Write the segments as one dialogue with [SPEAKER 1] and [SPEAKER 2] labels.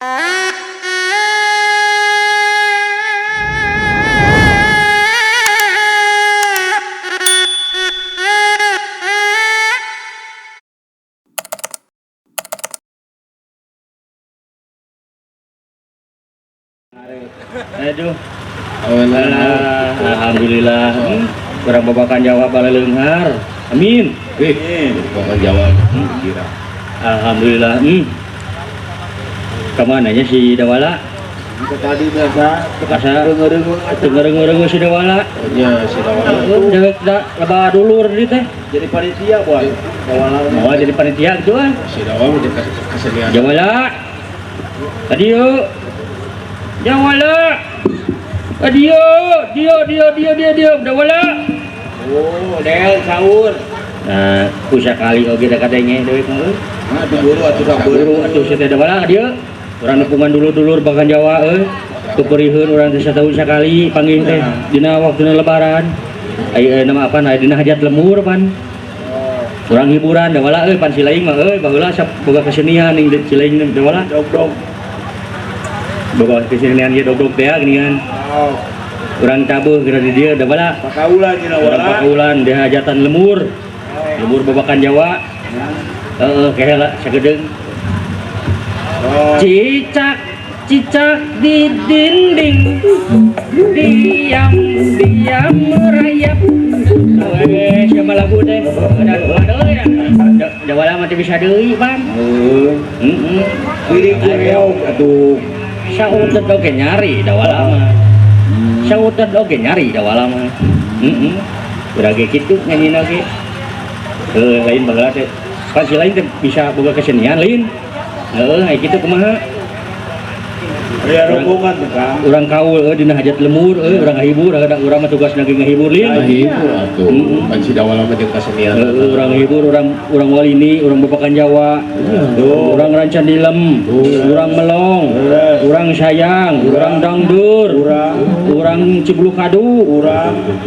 [SPEAKER 1] Aduh, alhamdulillah. Kurang babakan jawab bala leunghar. Amin.
[SPEAKER 2] Bapak jawab kira.
[SPEAKER 1] Alhamdulillah. Kemananya si Dawala?
[SPEAKER 2] Tadi biasa
[SPEAKER 1] Dengar-dengar si Dawala.
[SPEAKER 2] ya sudah
[SPEAKER 1] Dewek da laba dulur di teh.
[SPEAKER 2] jadi panitia buat kawalan
[SPEAKER 1] Oh, jadi panitia gitu ah.
[SPEAKER 2] sudah mau jadi kesenian.
[SPEAKER 1] Jawala. Adio. Jawala. Adio, dia. Dawala.
[SPEAKER 2] Oh, del sahur.
[SPEAKER 1] Nah, kusa kali oge da kadenge dewek mah.
[SPEAKER 2] Nah, buru atuh
[SPEAKER 1] Guru atuh si teh Dawala dia. Urang nepungan dulur-dulur bakan Jawa keperihun urang teh satahun sakali panggil teh dina waktuna lebaran. Ai nama apa aya dina hajat lemur pan. Urang hiburan Dawala pan silaing mah baheula boga kesenian ning Cileung Dawala.
[SPEAKER 2] dog.
[SPEAKER 1] Boga kesenian ieu dog-dog teh geuningan.
[SPEAKER 2] Oh,
[SPEAKER 1] Urang tabuh geura di dieu Dawala.
[SPEAKER 2] pakaulan cenah
[SPEAKER 1] Urang
[SPEAKER 2] wala.
[SPEAKER 1] pakaulan di hajatan lemur. Lemur babakan Jawa. Kayak sagedeung.
[SPEAKER 2] Oh,
[SPEAKER 1] Cicak di dinding, diam merayap. Siapa lagu deh? Jawala mati bisa deui, Bang.
[SPEAKER 2] pilih kureog atuh.
[SPEAKER 1] Sautet oge nyari Dawala mah. Sautet oge nyari Dawala mah. Udah ge kitu nyanyina ge. Lain baheula teh. Pasti lain teh bisa boga kesenian lain. Aya kitu kumaha?
[SPEAKER 2] Aya rombongan tuh, Kang.
[SPEAKER 1] Urang kaul dina hajat lemur urang ngahibur urang mah tugasna ge ngahibur lin.
[SPEAKER 2] Ngahibur atuh. Pan si dawala mah jeung kesenian.
[SPEAKER 1] Urang ngahibur urang walini urang babakan Jawa. Urang rancan dilem, urang melong, urang sayang, urang dangdur, urang cibluk kadu,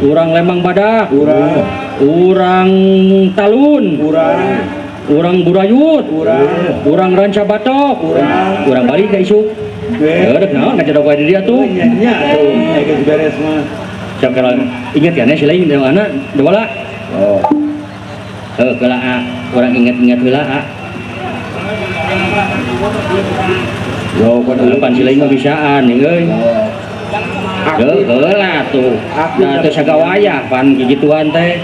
[SPEAKER 1] urang lembang badak, urang talun, urang burayut, urang ranca batok, urang balik ka isuk. Dek naon ngajadok wae di dieu tuh.
[SPEAKER 2] Nya tuh, geus beres mah.
[SPEAKER 1] Sakala inget kan si lain di mana Dawala.
[SPEAKER 2] Oh.
[SPEAKER 1] Keula urang inget-inget heula. Yo pan si lain mah bisaan euy. Heula tuh. Da teu sagawaya pan gigituan teh.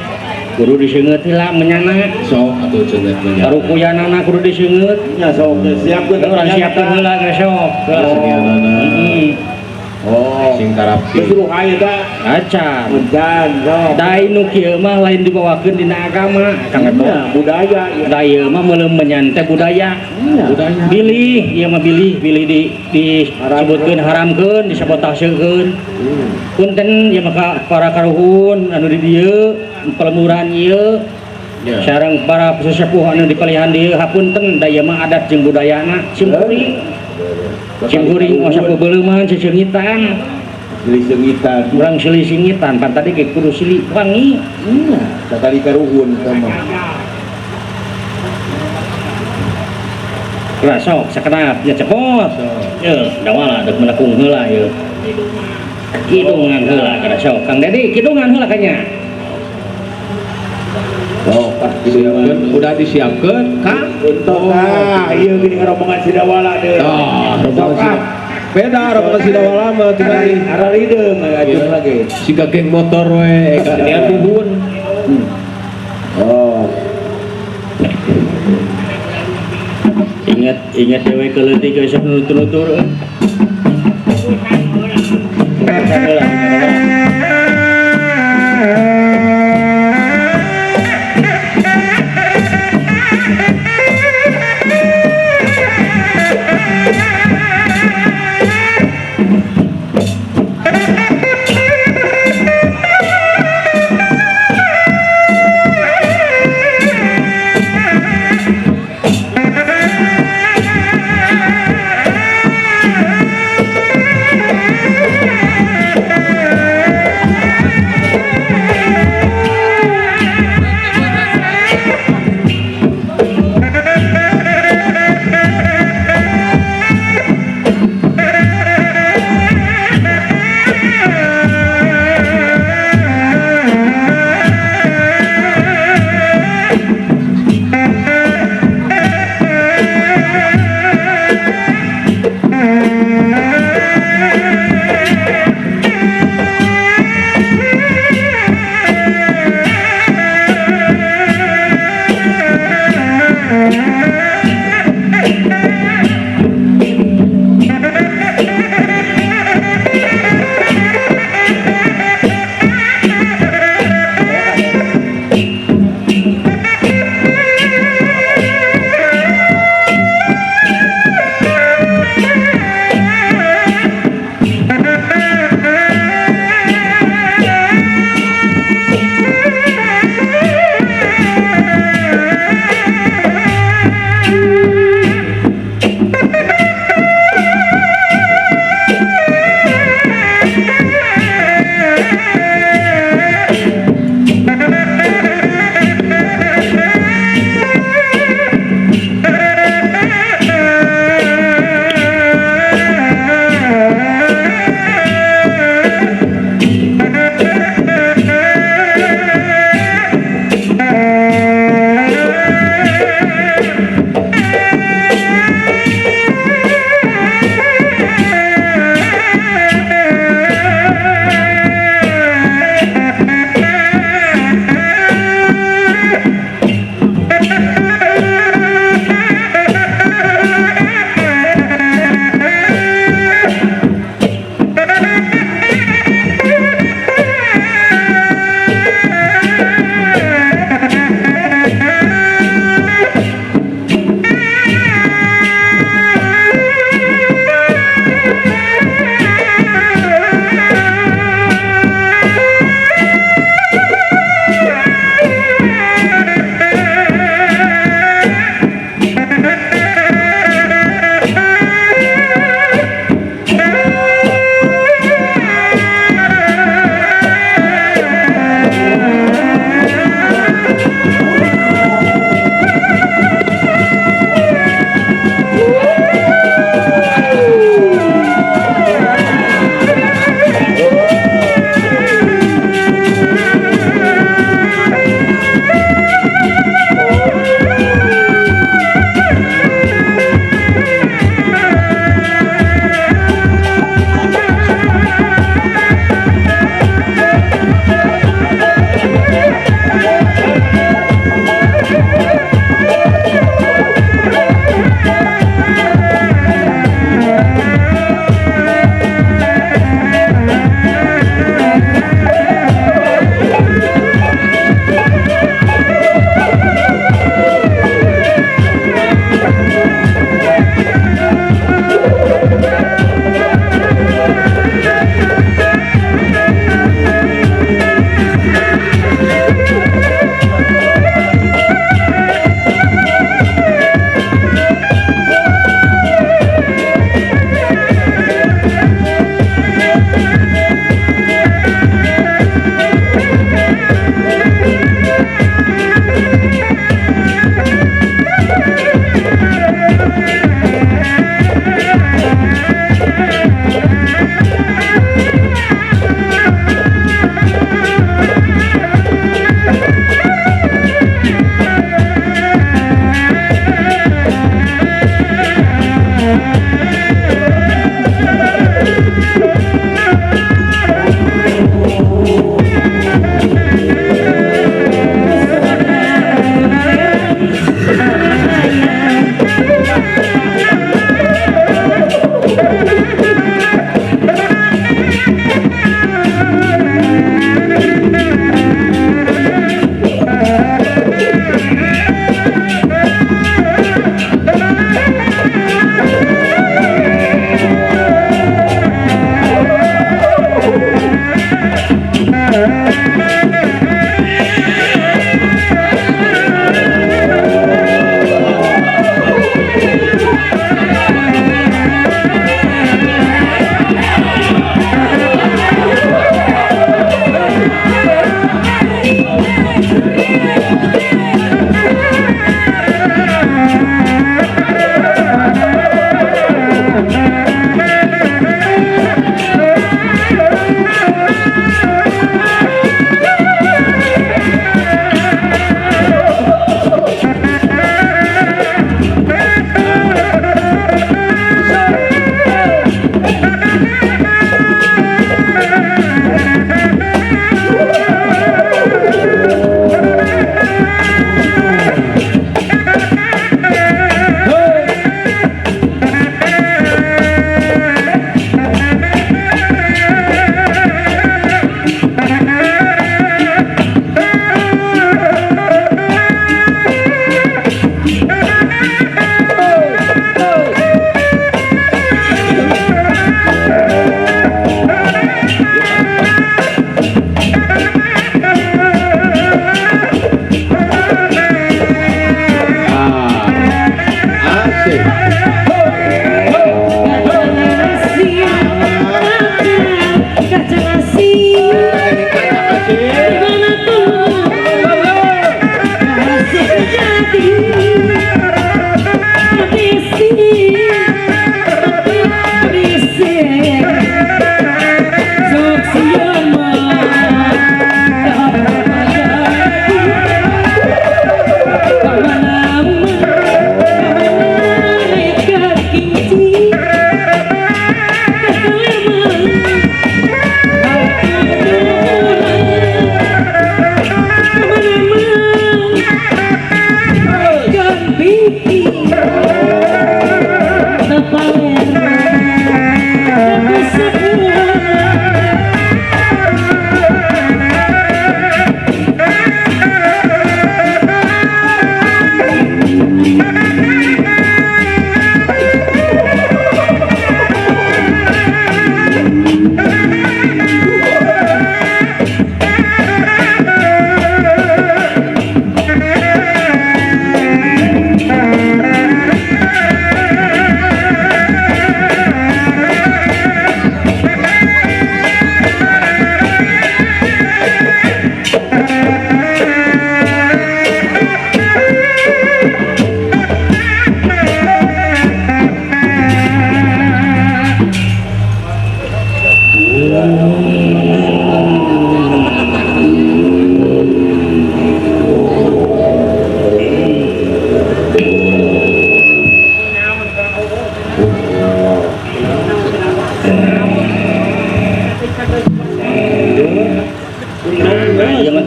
[SPEAKER 1] Kudu diseungeut heula menyana.
[SPEAKER 2] Sok atuh cenah nya.
[SPEAKER 1] Karukuyanana kudu diseungeut.
[SPEAKER 2] Nya sok siapkeun
[SPEAKER 1] Urang siapkeun heula geus sok.
[SPEAKER 2] kesenianana. Oh, sing tarapi.
[SPEAKER 1] Disuruh aya da acan.
[SPEAKER 2] Udan, sok.
[SPEAKER 1] Da nu kieu mah lain dibawakeun dina agama, sangat
[SPEAKER 2] budaya.
[SPEAKER 1] da ieu mah meuleum menyan teh budaya.
[SPEAKER 2] Budaya.
[SPEAKER 1] Bilih, ieu mah bilih disebutkeun haramkeun, disabotasekeun. Punten ieu mah para karuhun anu di dieu pelemuran ieu sareng para sesepuh anu dipalihan dieu hapunten da ieu mah adat jeung budayana simkuring. Simkuring masa pebeuleumah sesengitan.
[SPEAKER 2] Silih sengitan.
[SPEAKER 1] Urang silih singitan pan tadi ge kudu silih wangi.
[SPEAKER 2] Sakali karuhun sama.
[SPEAKER 1] Lah sok sakenap nya cepot. Dawala deuk menekung heula ieu. Kidungan heula kada sok Kang Dedi kidungan heula kanya.
[SPEAKER 2] Oh, pas disiapkeun, udah disiapkeun, Kang.
[SPEAKER 1] Untuk
[SPEAKER 2] Ieu gini rombongan si Dawala deui.
[SPEAKER 1] rombongan si
[SPEAKER 2] Beda rombongan si Dawala mah tinggal di
[SPEAKER 1] aralideung ajeun lagi.
[SPEAKER 2] siga geng motor we, kesenian bubun. Oh.
[SPEAKER 1] Ingat dewe keleutik geus nutur-nutur.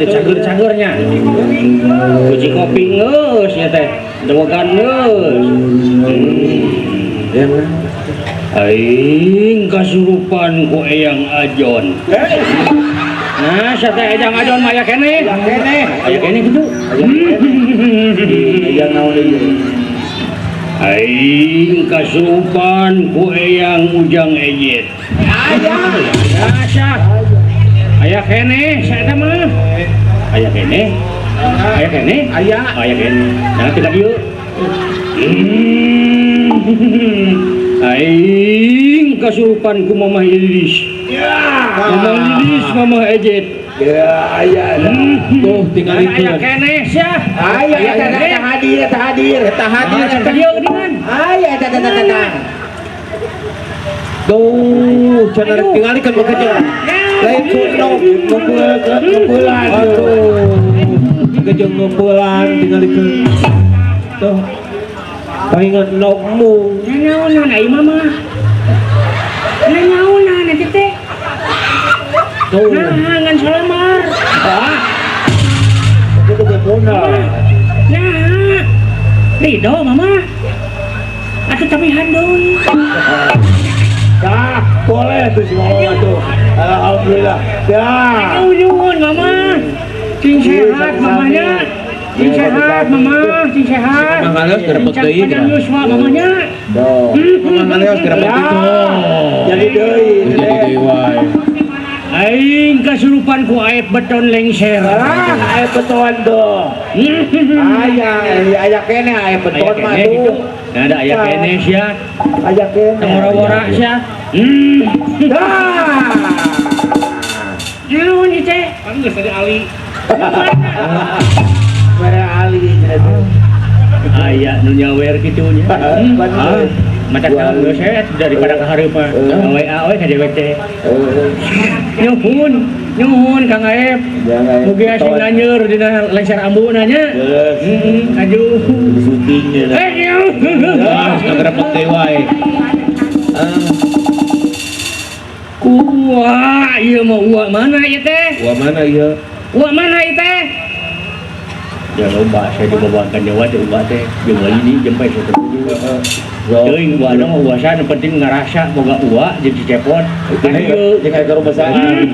[SPEAKER 1] teh cager-cagernya. Kuci kopi geus nya teh. Dewegan geus. Aing kasurupan ku Eyang Ajon. Nah, sate Eyang Ajon mah aya keneh. Aya keneh kitu.
[SPEAKER 2] Eyang naon deui?
[SPEAKER 1] Aing kasurupan ku Eyang Ujang Ejit. Aya. Aya keneh saeta mah. Aya keneh. Aya keneh. Aya keneh. Nah, tinggal dieu. Aing kasurupan ku Mamah Lilis. Mamah Lilis, Mamah Ejit.
[SPEAKER 2] Aya. Tuh tinggal itu.
[SPEAKER 1] Aya keneh sia.
[SPEAKER 2] Aya hadir.
[SPEAKER 1] Aya dieu geuningan.
[SPEAKER 2] Aya tuh cenah tingalikeun mah kejeng. Lain kunok ngumpulan. Kejeng ngumpulan tingalikeun. Tuh. Paingan nokmu.
[SPEAKER 1] Naon ai mama. Naon nanti teh.
[SPEAKER 2] Tuh.
[SPEAKER 1] Nah, ngan salamar.
[SPEAKER 2] Itu kepuna.
[SPEAKER 1] Nah. Ridho mama. Atuh tapi handoi.
[SPEAKER 2] Dah, boleh tuh si mama tuh. Alhamdulillah. Ya.
[SPEAKER 1] Nuhun mama. Cing sehat mamanya. Cing sehat mama, cing sehat.
[SPEAKER 2] Mama Leos gerebek deui.
[SPEAKER 1] Cing Yuswa mamanya.
[SPEAKER 2] Mama Leos gerebek itu. Jadi deui. Jadi deui wae.
[SPEAKER 1] Aing kasurupan ku aep beton lengser.
[SPEAKER 2] Aep beton tuh. Aya kene aep beton mah tuh.
[SPEAKER 1] Nah, ada aya kene sia.
[SPEAKER 2] Aya kene.
[SPEAKER 1] Tangora-wora sia. Naon ieu teh? Geus tadi Ali.
[SPEAKER 2] Mere Ali.
[SPEAKER 1] Aya nu nyawer kitu nya. Mata tahu geus set daripada ka hareup mah. WA we ka dewek teh. Nyuhun Kang Aep. Mugi asing nanyeur dina lengser ambuna nya. Aduh.
[SPEAKER 2] Syutingnya. Gerebek deui wae.
[SPEAKER 1] Wah, ieu mah uak mana ieu teh?
[SPEAKER 2] Wah mana ieu?
[SPEAKER 1] Uak mana ieu teh? Ya loba saya dibawakan Jawa teh uak teh. Jeung ini jempai sateruju. Teuing uakna mah uasan penting ngarasa boga uak jeung cicepot. Ayo
[SPEAKER 2] jeung aya karubasaan.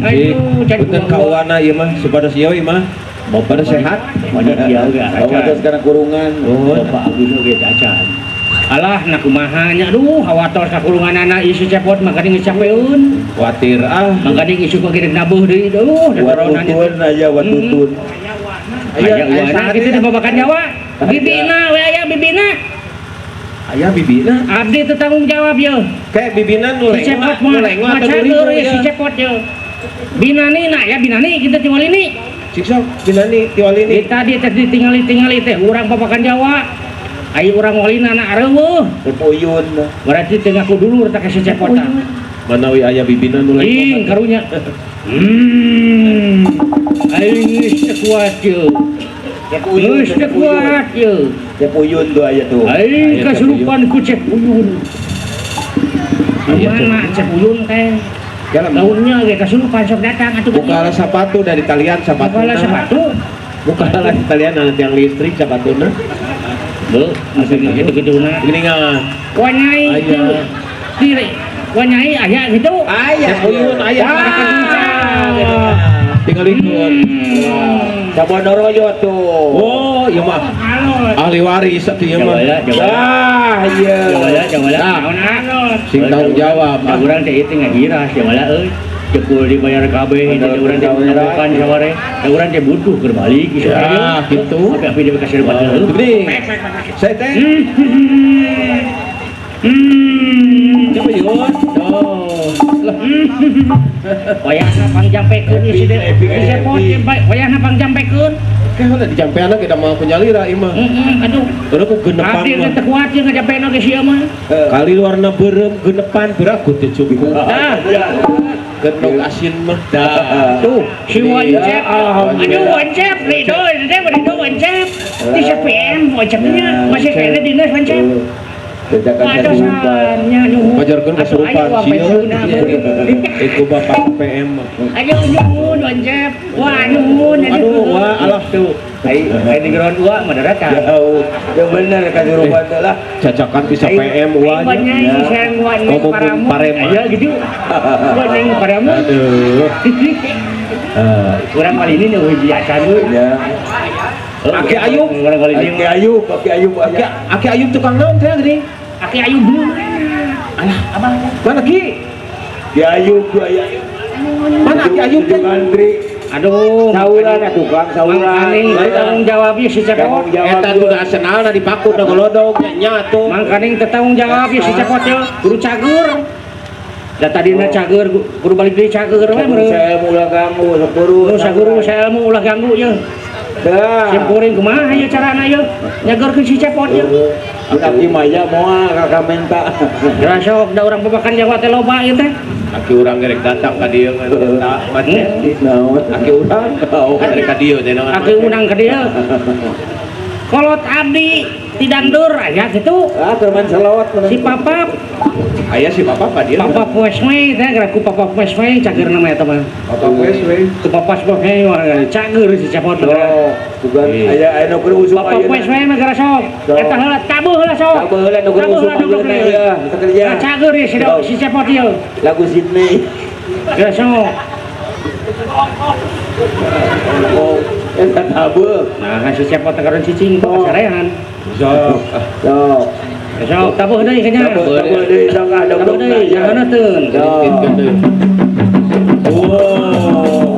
[SPEAKER 1] Ayo
[SPEAKER 2] punten kawana ieu mah supados ieu mah. Bapak sehat.
[SPEAKER 1] Panitia ge
[SPEAKER 2] Bapak sekarang kurungan.
[SPEAKER 1] Bapak Agus ge cacan. Alah nak kumaha nya aduh hawatos ka kurunganana ieu cepot maka geus capeun.
[SPEAKER 2] Kuatir
[SPEAKER 1] Maka isu kok gede nabuh deui duh
[SPEAKER 2] watutun aja watutun.
[SPEAKER 1] Aya uana kitu dibabakan Jawa. Bibina we aya bibina.
[SPEAKER 2] Aya bibina.
[SPEAKER 1] Abdi teu tanggung jawab yeuh.
[SPEAKER 2] Kayak bibina nu
[SPEAKER 1] Si cepot mah cager ya si cepot yeuh. Binani na ya binani kita tiwalini.
[SPEAKER 2] Siksa binani tiwalini.
[SPEAKER 1] Kita di teh ditingali-tingali teh urang babakan Jawa. Ayo urang walina na areueuh.
[SPEAKER 2] Puyun.
[SPEAKER 1] Berarti teu ngaku dulu reta ka si cepota.
[SPEAKER 2] Manawi aya bibina nu
[SPEAKER 1] Ing karunya. Aing geus teu kuat yeuh. Geus teu kuat yeuh.
[SPEAKER 2] Puyun tuh aya tuh.
[SPEAKER 1] Aing kasurupan ku Cep Uyun. Mana Cep Uyun teh? Daunnya ge kasurupan sok datang atuh.
[SPEAKER 2] Buka sepatu dari talian sepatu.
[SPEAKER 1] Buka sepatu.
[SPEAKER 2] Buka dari talian nanti yang listrik sepatuna.
[SPEAKER 1] Beuh, asli gitu-gituna.
[SPEAKER 2] Geuningan.
[SPEAKER 1] Wanyai
[SPEAKER 2] Aya.
[SPEAKER 1] Tire. Wanyai aya gitu.
[SPEAKER 2] Aya Uyun aya. Tinggal ikut. Sabodoroyo tuh. Oh, iya mah. Ahli waris atuh ieu mah. Wah, iya. Sing tanggung jawab.
[SPEAKER 1] Urang teh ieu ngagiras ya wala euy. Jepul dibayar kabeh, jadi urang teh bukan saware. Da urang teh butuh keur balik ieu.
[SPEAKER 2] Ya, kitu.
[SPEAKER 1] Tapi dia kasih debat heula.
[SPEAKER 2] Gede. Saya teh. Coba yun.
[SPEAKER 1] Wayahna pangjampekeun ieu si Cepot wayahna pangjampekeun.
[SPEAKER 2] Kayak udah dijampeana kita mau penyalira ieu mah.
[SPEAKER 1] Aduh.
[SPEAKER 2] Udah ku genepan
[SPEAKER 1] Abdi
[SPEAKER 2] mah.
[SPEAKER 1] teh kuat jeung ngajampeuna ge sia mah.
[SPEAKER 2] Kali luarna beureum genepan berak teh cukup.
[SPEAKER 1] Tah.
[SPEAKER 2] Genog asin mah.
[SPEAKER 1] Tuh, si Wancep. Aduh Wancep, Rido, teh Rido Wancep. Di CPM Wancepnya masih kene dinas Wancep.
[SPEAKER 2] Jajakan kesurupan. Pajarkeun kesurupan sieun. Iku bapak PM.
[SPEAKER 3] Ayo nyuhun wancep. Wah nyuhun.
[SPEAKER 2] Aduh, wah alah tuh.
[SPEAKER 1] Ai di ground 2 mendarat ka.
[SPEAKER 2] Jauh. Yang bener kesurupan teh lah. Jajakan bisa PM wah.
[SPEAKER 3] Banyak sareng gua ning
[SPEAKER 2] Ngomong
[SPEAKER 3] paramu.
[SPEAKER 2] parem.
[SPEAKER 1] Ya gitu.
[SPEAKER 3] Gua ning paramu.
[SPEAKER 2] Aduh.
[SPEAKER 1] Urang kali ini nu biasa dulu.
[SPEAKER 2] Ya. Aki Ayub.
[SPEAKER 1] Urang kali ini.
[SPEAKER 2] Aki Ayub aja. Aki Ayub tukang naon teh gini?
[SPEAKER 3] Aki ayu belum.
[SPEAKER 2] Alah, abang. Mana Ki? Ki Ayub, Mana Ki Ayub teh? Andri.
[SPEAKER 1] Aduh,
[SPEAKER 2] Sauran tukang sauran.
[SPEAKER 1] Mangkaning tanggung jawabnya si Cepot.
[SPEAKER 2] Eta tuh da asenalna dipaku da golodog nya tuh.
[SPEAKER 1] Mangkaning tanggung jawabnya si Cepot teh guru cager. Da tadina cager guru balik deui cager we meureun.
[SPEAKER 2] Saya ulah ganggu sepuru.
[SPEAKER 1] Nu saguru saelmu ulah ganggu ye.
[SPEAKER 2] Dah.
[SPEAKER 1] Simpuring kumaha ye carana ye? Nyagerkeun si Cepot ye.
[SPEAKER 2] Tapi maya moal kakak minta.
[SPEAKER 1] Geura sok da urang babakan Jawa teh loba ieu teh.
[SPEAKER 2] Aki urang gerek datang ka dieu ngan eta macet. Naon? Aki urang gerek ka dieu teh naon.
[SPEAKER 1] Aki unang ka dieu. Kolot abdi tidandur aya kitu.
[SPEAKER 2] Ah, teman selawat
[SPEAKER 1] Si Papap,
[SPEAKER 2] aya si papa ka dieu.
[SPEAKER 1] Papap Wesme teh geura ku Papap Wesme cageurna mah eta mah.
[SPEAKER 2] Papa wes we.
[SPEAKER 1] Ku Papap Wesme cager si Cepot.
[SPEAKER 2] Oh, bukan aya nu keur usum
[SPEAKER 1] Papap Wesme mah geura sok. Eta heula tabuh heula sok.
[SPEAKER 2] Tabuh heula nu keur usum ayeuna ya, kita kerja.
[SPEAKER 1] Cager ye si Cepot ieu.
[SPEAKER 2] Lagu Sydney.
[SPEAKER 1] Geura sok.
[SPEAKER 2] Oh, eta tabuh.
[SPEAKER 1] Nah, si Cepot teh karon cicing kok sarehan.
[SPEAKER 2] Sok. Sok.
[SPEAKER 1] Sok tabuh deui kanya.
[SPEAKER 2] Tabuh deui sok ada
[SPEAKER 1] Tabuh deui jangan neuteun.
[SPEAKER 2] Wow.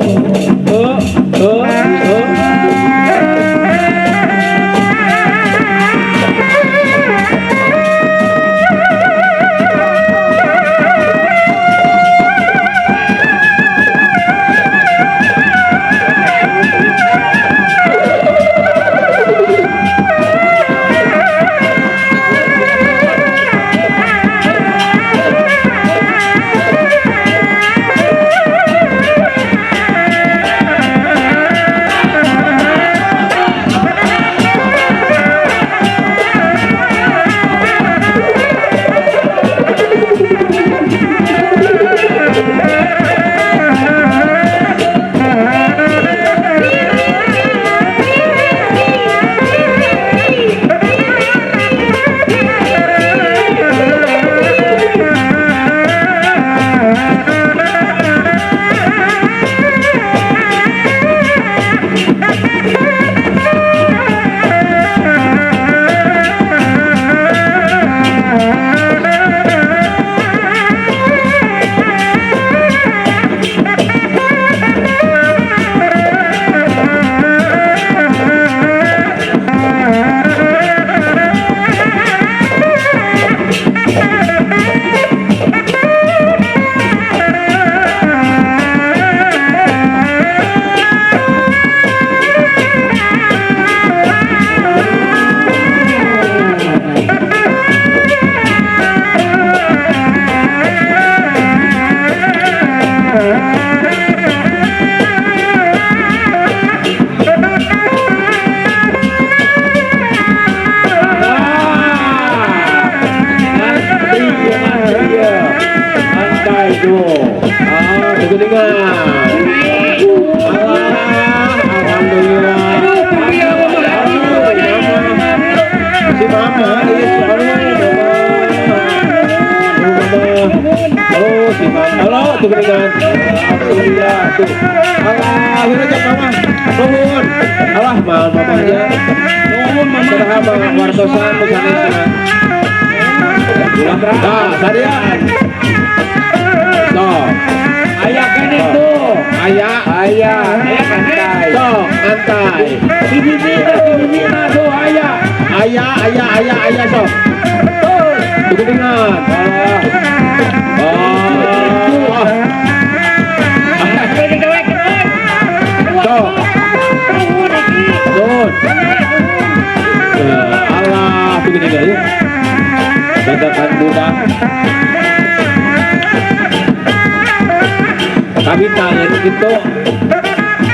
[SPEAKER 2] Kami tanya gitu,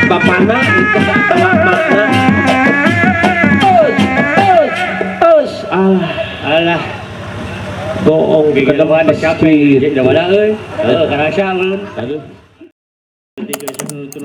[SPEAKER 2] bapana itu sama makna.
[SPEAKER 1] Alah.
[SPEAKER 2] Toong
[SPEAKER 1] Di
[SPEAKER 2] kadang
[SPEAKER 1] depan capek,
[SPEAKER 2] pasti.
[SPEAKER 1] jadi dah wala euy. Karasa ulun.
[SPEAKER 2] Aduh.
[SPEAKER 1] Tiga nuntun